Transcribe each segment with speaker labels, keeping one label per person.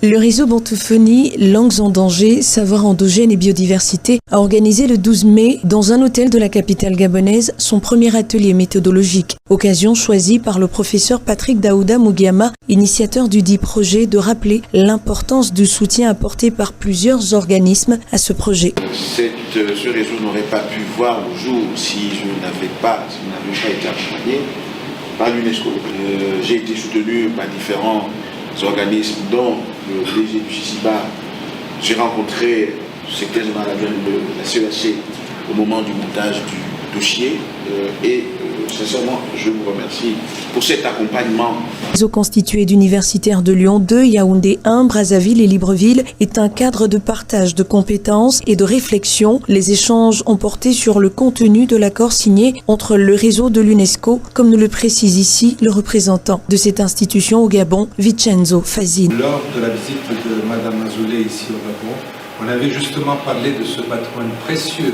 Speaker 1: Le réseau Bantouphonie, Langues en danger, Savoir endogène et biodiversité a organisé le 12 mai dans un hôtel de la capitale gabonaise son premier atelier méthodologique. Occasion choisie par le professeur Patrick Daouda Mugiama, initiateur du dit projet, de rappeler l'importance du soutien apporté par plusieurs organismes à ce projet.
Speaker 2: Ce réseau n'aurait pas pu voir le jour si je n'avais pas été accompagné par l'UNESCO. J'ai été soutenu par différents organismes, dont le DG du CICIBA. J'ai rencontré le secrétaire général de la CEAC au moment du montage du dossier et sincèrement, je vous remercie pour cet accompagnement.
Speaker 1: Le réseau constitué d'universitaires de Lyon 2, Yaoundé 1, Brazzaville et Libreville est un cadre de partage de compétences et de réflexion. Les échanges ont porté sur le contenu de l'accord signé entre le réseau de l'UNESCO, comme nous le précise ici le représentant de cette institution au Gabon, Vincenzo Fazine.
Speaker 3: Lors de la visite de Madame Azoulay ici au Gabon, on avait justement parlé de ce patrimoine précieux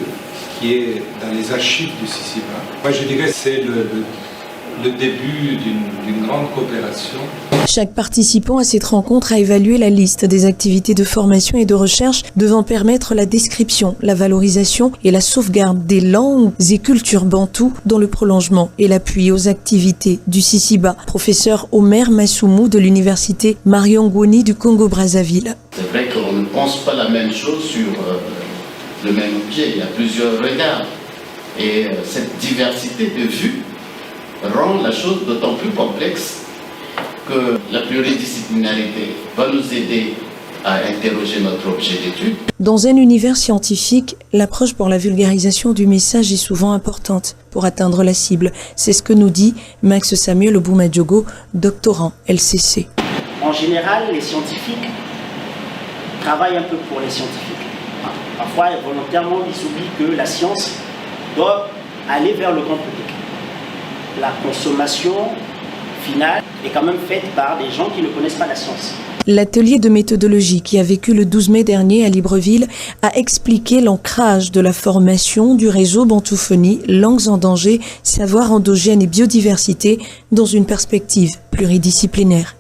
Speaker 3: qui est dans les archives du CICIBA. Moi, je dirais que c'est le début d'une grande coopération.
Speaker 1: Chaque participant à cette rencontre a évalué la liste des activités de formation et de recherche devant permettre la description, la valorisation et la sauvegarde des langues et cultures bantoues dans le prolongement et l'appui aux activités du CICIBA. Professeur Omer Massoumou de l'université Marion Ngouini du Congo-Brazzaville.
Speaker 4: C'est vrai qu'on ne pense pas la même chose sur le même objet, il y a plusieurs regards. Et cette diversité de vues rend la chose d'autant plus complexe que la pluridisciplinarité va nous aider à interroger notre objet d'étude.
Speaker 1: Dans un univers scientifique, l'approche pour la vulgarisation du message est souvent importante pour atteindre la cible. C'est ce que nous dit Max Samuel Oboumadjogo, doctorant LCC.
Speaker 5: En général, les scientifiques travaillent un peu pour les scientifiques. Parfois, volontairement, ils oublient que la science doit aller vers le grand public. La consommation finale est quand même faite par des gens qui ne connaissent pas la science.
Speaker 1: L'atelier de méthodologie qui a vécu le 12 mai dernier à Libreville a expliqué l'ancrage de la formation du réseau Bantouphonie, Langues en danger, Savoir endogène et biodiversité dans une perspective pluridisciplinaire.